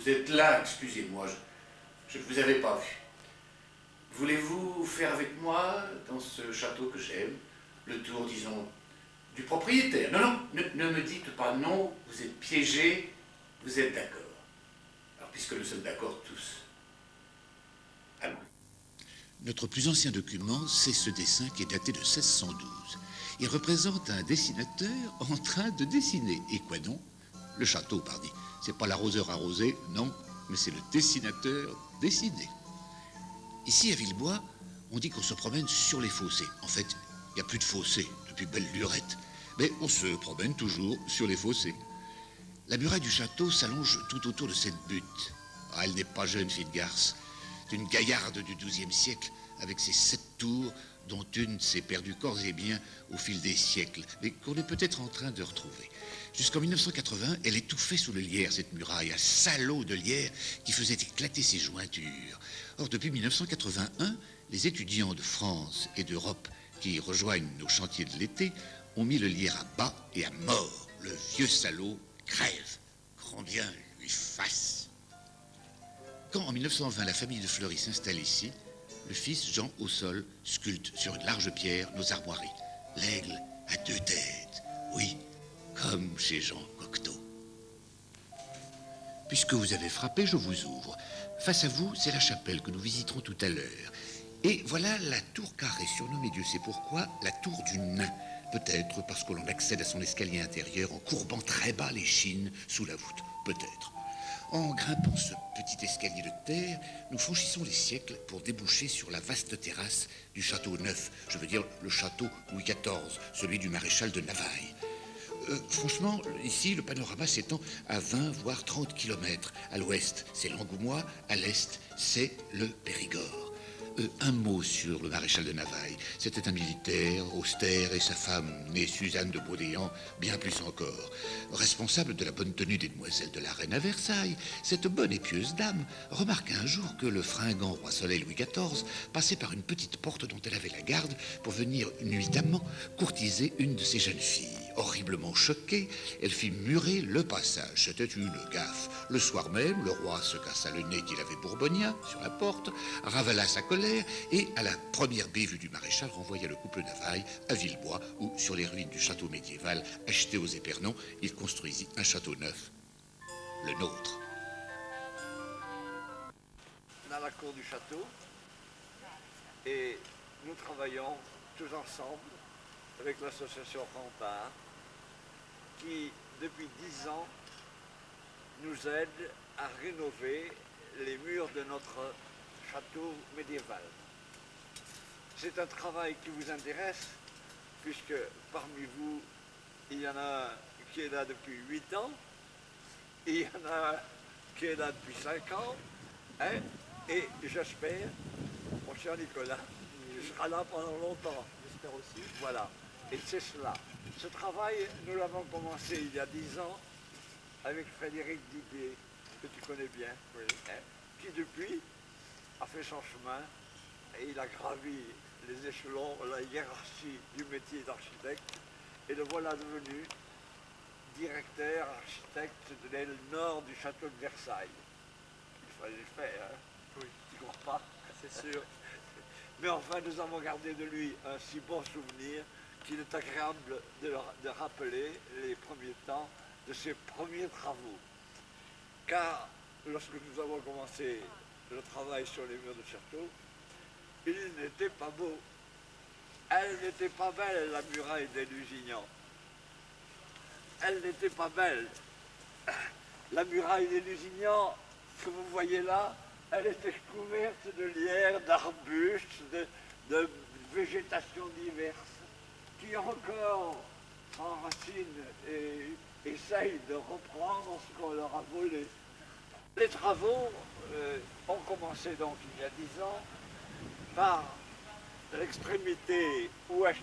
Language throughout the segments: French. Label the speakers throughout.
Speaker 1: Vous êtes là, excusez-moi, je ne vous avais pas vu. Voulez-vous faire avec moi, dans ce château que j'aime, le tour, disons, du propriétaire? Non, non, ne me dites pas non, vous êtes piégé, vous êtes d'accord. Alors, puisque nous sommes d'accord tous, allons.
Speaker 2: Notre plus ancien document, c'est ce dessin qui est daté de 1612. Il représente un dessinateur en train de dessiner. Et quoi donc? Le château, pardi. C'est pas l'arroseur arrosé, non, mais c'est le dessinateur dessiné. Ici, à Villebois, on dit qu'on se promène sur les fossés. En fait, il n'y a plus de fossés depuis belle lurette. Mais on se promène toujours sur les fossés. La muraille du château s'allonge tout autour de cette butte. Ah, elle n'est pas jeune, fille de garce. C'est une gaillarde du XIIe siècle, avec ses 7 tours, dont une s'est perdue corps et biens au fil des siècles, mais qu'on est peut-être en train de retrouver. Jusqu'en 1980, elle étouffait sous le lierre, cette muraille, un salaud de lierre qui faisait éclater ses jointures. Or, depuis 1981, les étudiants de France et d'Europe qui rejoignent nos chantiers de l'été ont mis le lierre à bas et à mort. Le vieux salaud crève. Grand bien lui fasse. Quand, en 1920, la famille de Fleury s'installe ici, le fils Jean Aussol sculpte sur une large pierre nos armoiries. L'aigle à 2 têtes, oui, comme chez Jean Cocteau. Puisque vous avez frappé, je vous ouvre. Face à vous, c'est la chapelle que nous visiterons tout à l'heure. Et voilà la tour carrée, surnommée Dieu sait pourquoi, la tour du nain. Peut-être parce que l'on accède à son escalier intérieur en courbant très bas les chines sous la voûte. Peut-être. En grimpant ce petit escalier de terre, nous franchissons les siècles pour déboucher sur la vaste terrasse du château neuf. Je veux dire le château Louis XIV, celui du maréchal de Navaille. Franchement, ici, le panorama s'étend à 20, voire 30 kilomètres. À l'ouest, c'est l'Angoumois, à l'est, c'est le Périgord. Un mot sur le maréchal de Navaille. C'était un militaire austère et sa femme, née Suzanne de Baudéan, bien plus encore. Responsable de la bonne tenue des demoiselles de la reine à Versailles, cette bonne et pieuse dame remarqua un jour que le fringant roi Soleil Louis XIV passait par une petite porte dont elle avait la garde pour venir nuitamment courtiser une de ses jeunes filles. Horriblement choquée, elle fit murer le passage. C'était une gaffe. Le soir même, le roi se cassa le nez qu'il avait bourbonien sur la porte, ravala sa colère et, à la première bévue du maréchal, renvoya le couple Navaille à Villebois, où, sur les ruines du château médiéval acheté aux Épernons, il construisit un château neuf, le nôtre.
Speaker 3: Dans la cour du château, et nous travaillons tous ensemble avec l'association Rempart, qui, depuis 10 ans, nous aide à rénover les murs de notre château médiéval. C'est un travail qui vous intéresse, puisque parmi vous, il y en a un qui est là depuis 8 ans, et il y en a un qui est là depuis 5 ans, hein, et j'espère, mon cher Nicolas, tu seras là pendant longtemps. J'espère aussi. Voilà. Et c'est cela. Ce travail, nous l'avons commencé il y a 10 ans avec Frédéric Didier, que tu connais bien, oui, hein, qui depuis a fait son chemin et il a gravi les échelons, la hiérarchie du métier d'architecte, et le voilà devenu directeur architecte de l'aile nord du château de Versailles. Il fallait le faire, hein? Oui. Tu ne crois pas? C'est sûr. Mais enfin, nous avons gardé de lui un si bon souvenir qu'il est agréable de rappeler les premiers temps de ses premiers travaux. Car lorsque nous avons commencé le travail sur les murs du château, il n'était pas beau. Elle n'était pas belle, la muraille des Lusignan. Elle n'était pas belle. La muraille des Lusignan, que vous voyez là, elle était couverte de lierre, d'arbustes, de végétation diverses, qui encore s'enracinent et essayent de reprendre ce qu'on leur a volé. Les travaux ont commencé donc il y a 10 ans par l'extrémité ouest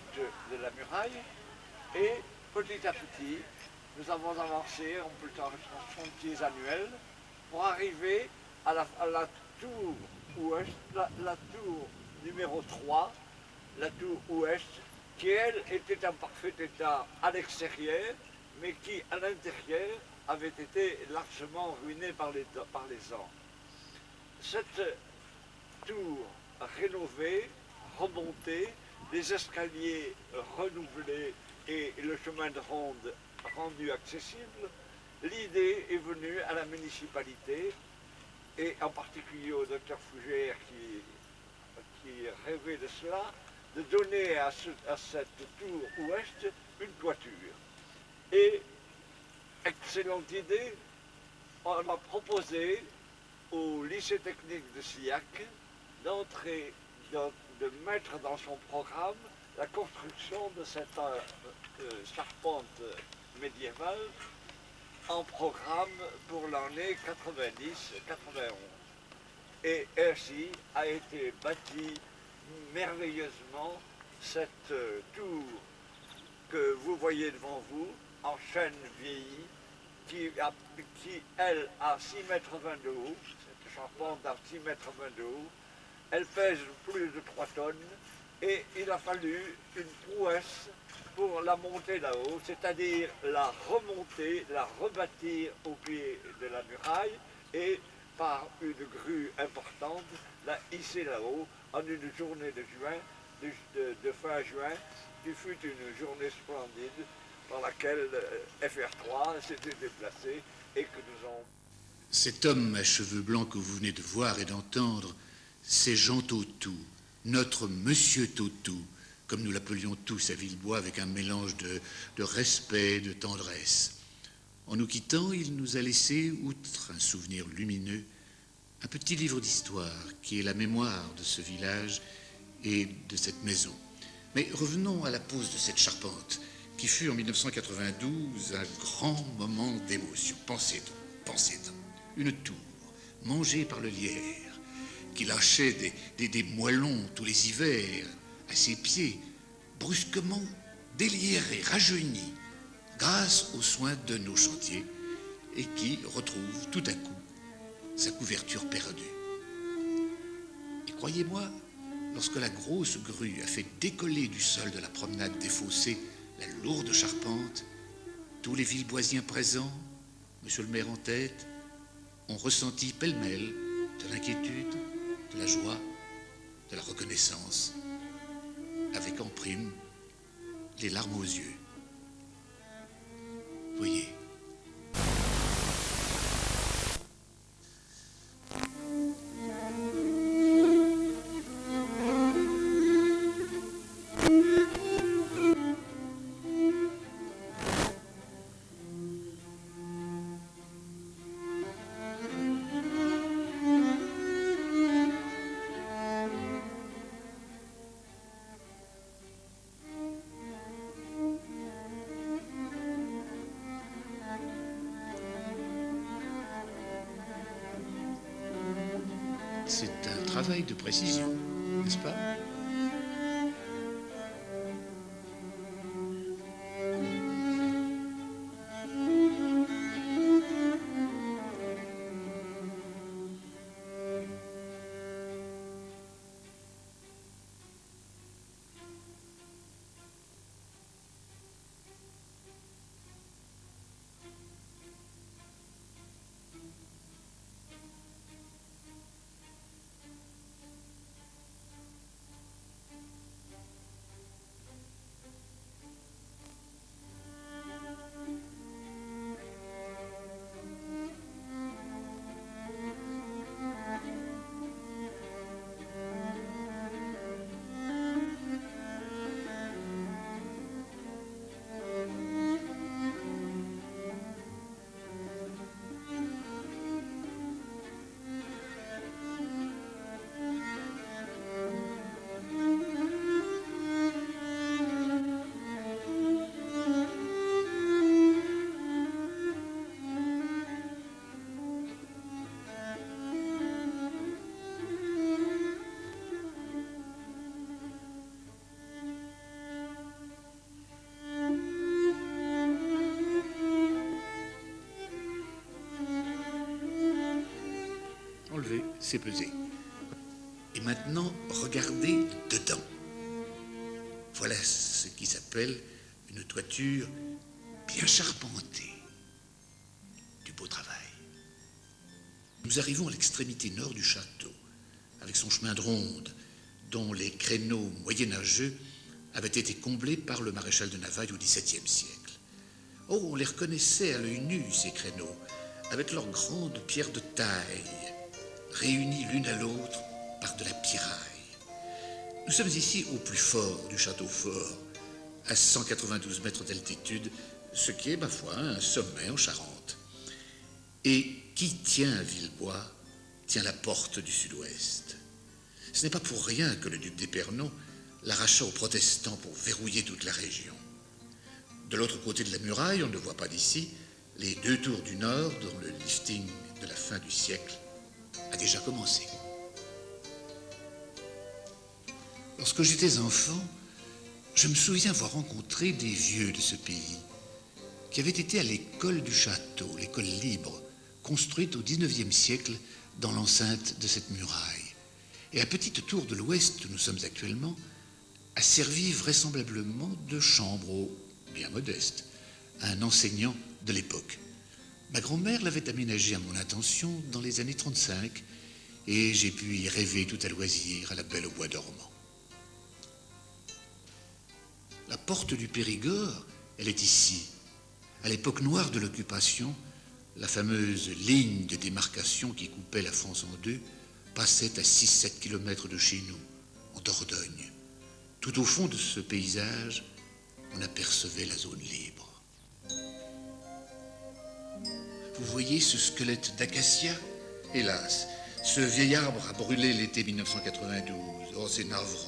Speaker 3: de la muraille et petit à petit, nous avons avancé, on peut dire en chantiers annuels, pour arriver à la tour ouest, la tour numéro 3, la tour ouest, qui elle était en parfait état à l'extérieur, mais qui à l'intérieur avait été largement ruinée par les ans. Cette tour rénovée, remontée, les escaliers renouvelés et le chemin de ronde rendu accessible, l'idée est venue à la municipalité et en particulier au docteur Fougère qui rêvait de cela, de donner à cette tour ouest une toiture. Et, excellente idée, on a proposé au lycée technique de Sillac de mettre dans son programme la construction de cette charpente médiévale en programme pour l'année 90-91. Et ainsi a été bâtie merveilleusement cette tour que vous voyez devant vous, en chêne vieilli, qui elle, a 6,20 mètres de haut, cette charpente a 6,20 mètres de haut, elle pèse plus de 3 tonnes, et il a fallu une prouesse pour la monter là-haut, c'est-à-dire la remonter, la rebâtir au pied de la muraille, et par une grue importante, la hisser là-haut en une journée de juin, de fin juin, qui fut une journée splendide par laquelle FR3 s'était déplacé et que nous avons...
Speaker 2: Cet homme à cheveux blancs que vous venez de voir et d'entendre, c'est Jean Tautou, notre Monsieur Tautou, comme nous l'appelions tous à Villebois avec un mélange de respect et de tendresse. En nous quittant, il nous a laissé, outre un souvenir lumineux, un petit livre d'histoire qui est la mémoire de ce village et de cette maison. Mais revenons à la pose de cette charpente, qui fut en 1992 un grand moment d'émotion. Pensez-en. Une tour, mangée par le lierre, qui lâchait des moellons tous les hivers à ses pieds, brusquement déliérée, rajeunie, grâce aux soins de nos chantiers, et qui retrouve tout à coup sa couverture perdue. Et croyez-moi, lorsque la grosse grue a fait décoller du sol de la promenade des fossés la lourde charpente, tous les Villeboisiens présents, monsieur le maire en tête, ont ressenti pêle-mêle de l'inquiétude, de la joie, de la reconnaissance, avec en prime les larmes aux yeux. Voyez. C'est un travail de précision, n'est-ce pas ? Enlevé, c'est pesé. Et maintenant, regardez dedans. Voilà ce qui s'appelle une toiture bien charpentée. du beau travail. Nous arrivons à l'extrémité nord du château, avec son chemin de ronde, dont les créneaux moyenâgeux avaient été comblés par le maréchal de Navaille au XVIIe siècle. Oh, on les reconnaissait à l'œil nu, ces créneaux, avec leurs grandes pierres de taille, réunies l'une à l'autre par de la pierraille. Nous sommes ici au plus fort du château fort, à 192 mètres d'altitude, ce qui est, ma foi, un sommet en Charente. Et qui tient à Villebois tient la porte du sud-ouest. Ce n'est pas pour rien que le duc d'Épernon l'arracha aux protestants pour verrouiller toute la région. De l'autre côté de la muraille, on ne voit pas d'ici, les deux tours du nord dont le lifting de la fin du siècle a déjà commencé. Lorsque j'étais enfant, je me souviens avoir rencontré des vieux de ce pays qui avaient été à l'école du château, l'école libre, construite au XIXe siècle dans l'enceinte de cette muraille. Et la petite tour de l'ouest où nous sommes actuellement a servi vraisemblablement de chambre bien modeste, à un enseignant de l'époque. Ma grand-mère l'avait aménagée à mon intention dans les années 35 et j'ai pu y rêver tout à loisir à la belle au bois dormant. La porte du Périgord, elle est ici. À l'époque noire de l'occupation, la fameuse ligne de démarcation qui coupait la France en deux passait à 6-7 kilomètres de chez nous, en Dordogne. Tout au fond de ce paysage, on apercevait la zone libre. Vous voyez ce squelette d'acacia? Hélas, ce vieil arbre a brûlé l'été 1992. Oh, c'est navrant.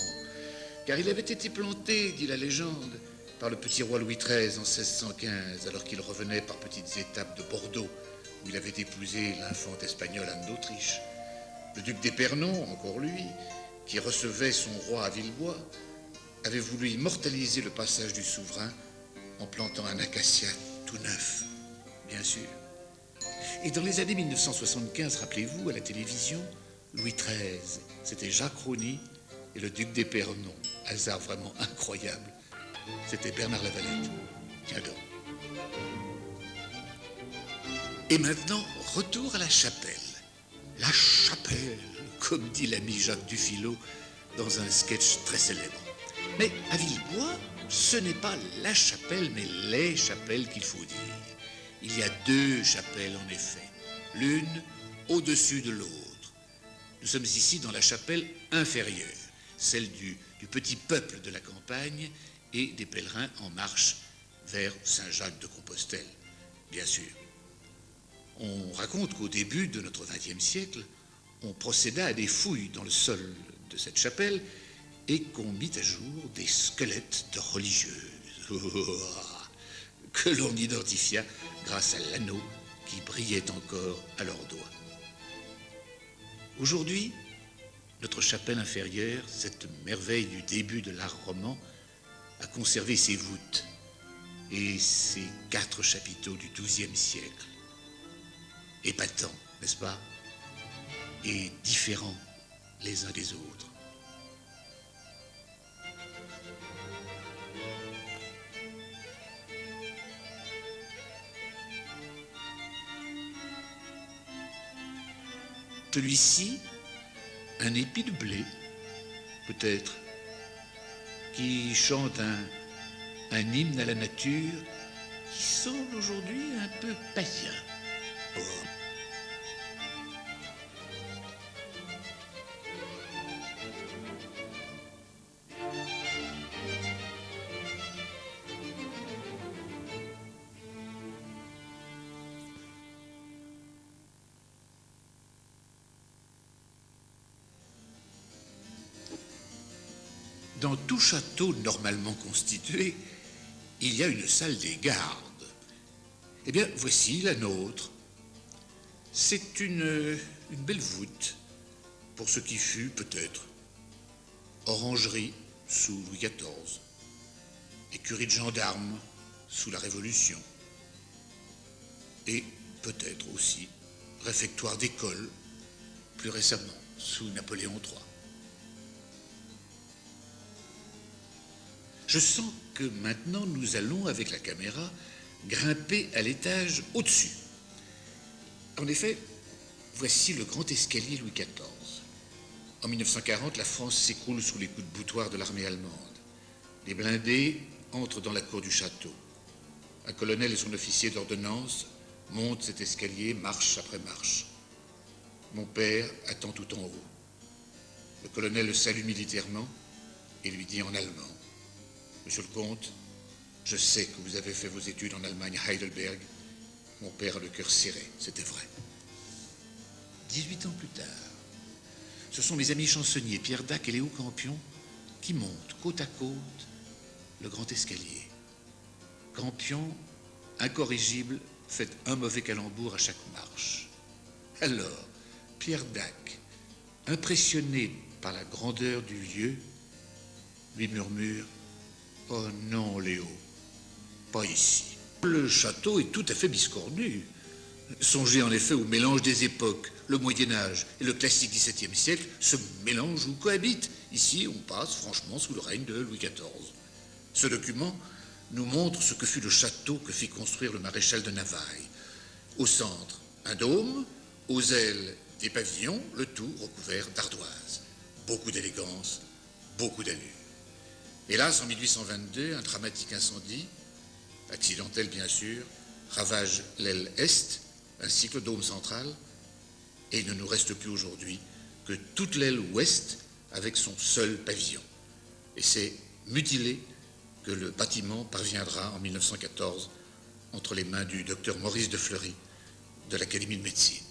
Speaker 2: Car il avait été planté, dit la légende, par le petit roi Louis XIII en 1615, alors qu'il revenait par petites étapes de Bordeaux, où il avait épousé l'infante espagnole Anne d'Autriche. Le duc d'Épernon, encore lui, qui recevait son roi à Villebois, avait voulu immortaliser le passage du souverain en plantant un acacia tout neuf, bien sûr. Et dans les années 1975, rappelez-vous, à la télévision, Louis XIII, c'était Jacques Rony, et le duc d'Épernon, hasard vraiment incroyable, c'était Bernard Lavalette. Tiens donc. Et maintenant, retour à la chapelle. La chapelle, comme dit l'ami Jacques Dufilot dans un sketch très célèbre. Mais à Villebois, ce n'est pas la chapelle, mais les chapelles qu'il faut dire. Il y a deux chapelles en effet, l'une au-dessus de l'autre. Nous sommes ici dans la chapelle inférieure, celle du petit peuple de la campagne et des pèlerins en marche vers Saint-Jacques-de-Compostelle, bien sûr. On raconte qu'au début de notre XXe siècle, on procéda à des fouilles dans le sol de cette chapelle et qu'on mit à jour des squelettes de religieuses que l'on identifia grâce à l'anneau qui brillait encore à leurs doigts. Aujourd'hui, notre chapelle inférieure, cette merveille du début de l'art roman, a conservé ses voûtes et ses 4 chapiteaux du XIIe siècle. Épatants, n'est-ce pas? Et différents les uns des autres. Celui-ci, un épi de blé, peut-être, qui chante un hymne à la nature qui semble aujourd'hui un peu païen. Oh. Dans tout château normalement constitué, il y a une salle des gardes. Eh bien, voici la nôtre. C'est une belle voûte pour ce qui fut, peut-être, orangerie sous Louis XIV, écurie de gendarmes sous la Révolution, et peut-être aussi réfectoire d'école, plus récemment, sous Napoléon III. Je sens que maintenant nous allons, avec la caméra, grimper à l'étage au-dessus. En effet, voici le grand escalier Louis XIV. En 1940, la France s'écroule sous les coups de boutoir de l'armée allemande. Les blindés entrent dans la cour du château. Un colonel et son officier d'ordonnance montent cet escalier marche après marche. Mon père attend tout en haut. Le colonel le salue militairement et lui dit en allemand: « Monsieur le comte, je sais que vous avez fait vos études en Allemagne à Heidelberg. » Mon père a le cœur serré, c'était vrai. 18 ans plus tard, ce sont mes amis chansonniers Pierre Dac et Léo Campion qui montent côte à côte le grand escalier. Campion, incorrigible, fait un mauvais calembour à chaque marche. Alors, Pierre Dac, impressionné par la grandeur du lieu, lui murmure: « Oh non, Léo, pas ici. Le château est tout à fait biscornu. Songez en effet au mélange des époques. Le Moyen-Âge et le classique XVIIe siècle se mélangent ou cohabitent. Ici, on passe franchement sous le règne de Louis XIV. Ce document nous montre ce que fut le château que fit construire le maréchal de Navailles. Au centre, un dôme, aux ailes, des pavillons, le tout recouvert d'ardoises. Beaucoup d'élégance, beaucoup d'allure. Hélas, en 1822, un dramatique incendie, accidentel bien sûr, ravage l'aile est, ainsi que le dôme central, et il ne nous reste plus aujourd'hui que toute l'aile ouest avec son seul pavillon. Et c'est mutilé que le bâtiment parviendra en 1914 entre les mains du docteur Maurice de Fleury de l'Académie de médecine.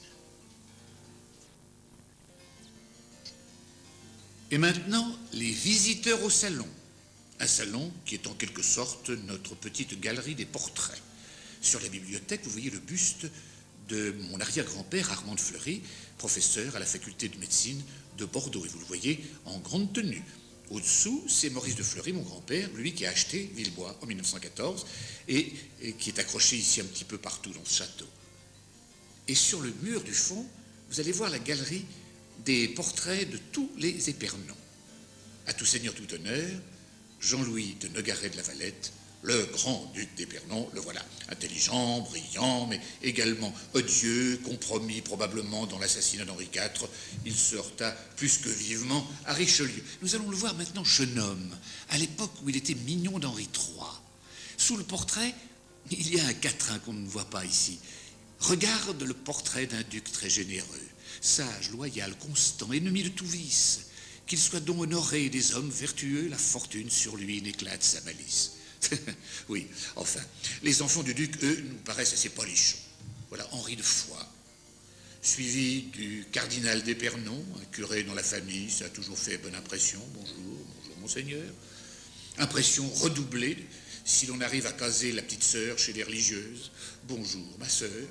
Speaker 2: Et maintenant, les visiteurs au salon. Un salon qui est en quelque sorte notre petite galerie des portraits. Sur la bibliothèque, vous voyez le buste de mon arrière-grand-père Armand de Fleury, professeur à la faculté de médecine de Bordeaux. Et vous le voyez en grande tenue. Au-dessous, c'est Maurice de Fleury, mon grand-père, lui qui a acheté Villebois en 1914 et qui est accroché ici un petit peu partout dans ce château. Et sur le mur du fond, vous allez voir la galerie des portraits de tous les Épernons. À tout seigneur, tout honneur, Jean-Louis de Nogaret de la Valette, le grand duc d'Épernon, le voilà, intelligent, brillant, mais également odieux, compromis probablement dans l'assassinat d'Henri IV. Il se heurta plus que vivement à Richelieu. Nous allons le voir maintenant jeune homme, à l'époque où il était mignon d'Henri III. Sous le portrait, il y a un quatrain qu'on ne voit pas ici. Regarde le portrait d'un duc très généreux, sage, loyal, constant, ennemi de tout vice. Qu'il soit donc honoré des hommes vertueux, la fortune sur lui n'éclate sa malice. Oui, enfin, les enfants du duc, eux, nous paraissent assez polichons. Voilà Henri de Foix, suivi du cardinal d'Épernon, un curé dans la famille, ça a toujours fait bonne impression. Bonjour, bonjour monseigneur. Impression redoublée si l'on arrive à caser la petite sœur chez les religieuses. Bonjour ma sœur.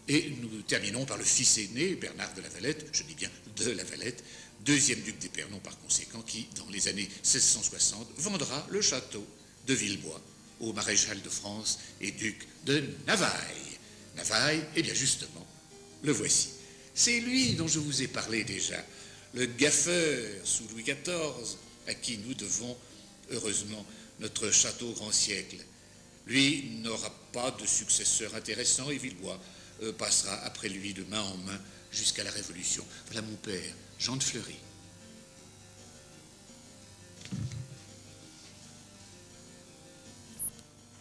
Speaker 2: Et nous terminons par le fils aîné, Bernard de la Valette, je dis bien de la Valette, deuxième duc d'Épernon par conséquent, qui, dans les années 1660, vendra le château de Villebois au maréchal de France et duc de Navailles. Navailles, eh bien justement, le voici. C'est lui dont je vous ai parlé déjà, le gaffeur sous Louis XIV, à qui nous devons, heureusement, notre château au grand siècle. Lui n'aura pas de successeur intéressant et Villebois passera après lui de main en main jusqu'à la Révolution. Voilà mon père, Jean de Fleury.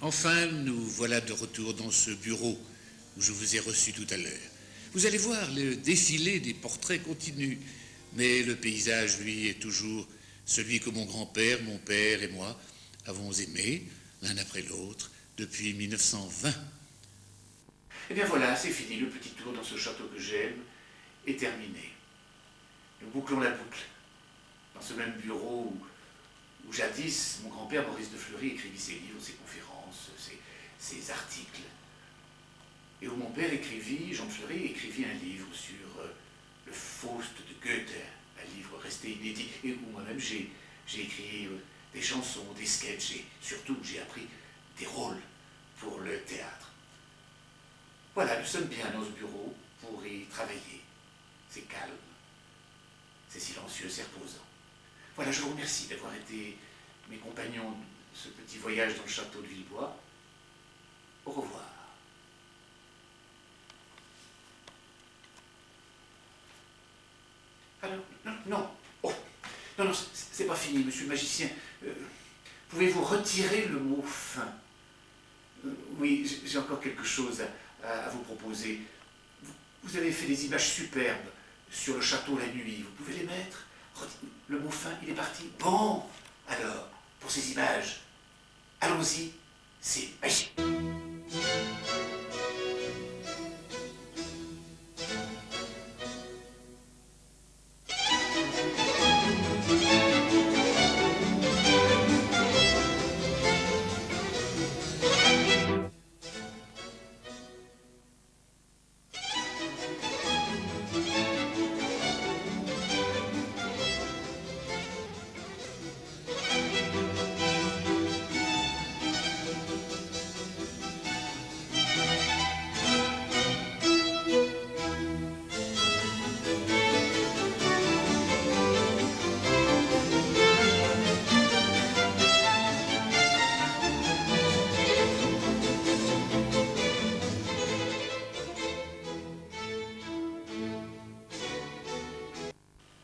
Speaker 2: Enfin, nous voilà de retour dans ce bureau où je vous ai reçu tout à l'heure. Vous allez voir, le défilé des portraits continue, mais le paysage, lui, est toujours celui que mon grand-père, mon père et moi avons aimé, l'un après l'autre, depuis 1920.
Speaker 1: Eh bien voilà, c'est fini, le petit tour dans ce château que j'aime est terminé. Nous bouclons la boucle. Dans ce même bureau où jadis, mon grand-père Maurice de Fleury écrivit ses livres, ses conférences, ses articles. Et où mon père écrivit, Jean de Fleury écrivit un livre sur le Faust de Goethe, un livre resté inédit, et où moi-même j'ai écrit des chansons, des sketchs, et surtout j'ai appris des rôles pour le théâtre. Voilà, nous sommes bien dans ce bureau pour y travailler. C'est calme, c'est silencieux, c'est reposant. Voilà, je vous remercie d'avoir été mes compagnons de ce petit voyage dans le château de Villebois. Au revoir. Alors, non, non. Oh, non, non, c'est pas fini, monsieur le magicien. Pouvez-vous retirer le mot fin? Oui, j'ai encore quelque chose à vous proposer. Vous avez fait des images superbes sur le château la nuit. Vous pouvez les mettre? Le mot fin, il est parti. Bon, alors, pour ces images, allons-y, c'est magique.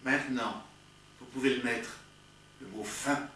Speaker 1: Maintenant, vous pouvez le mettre, le mot fin.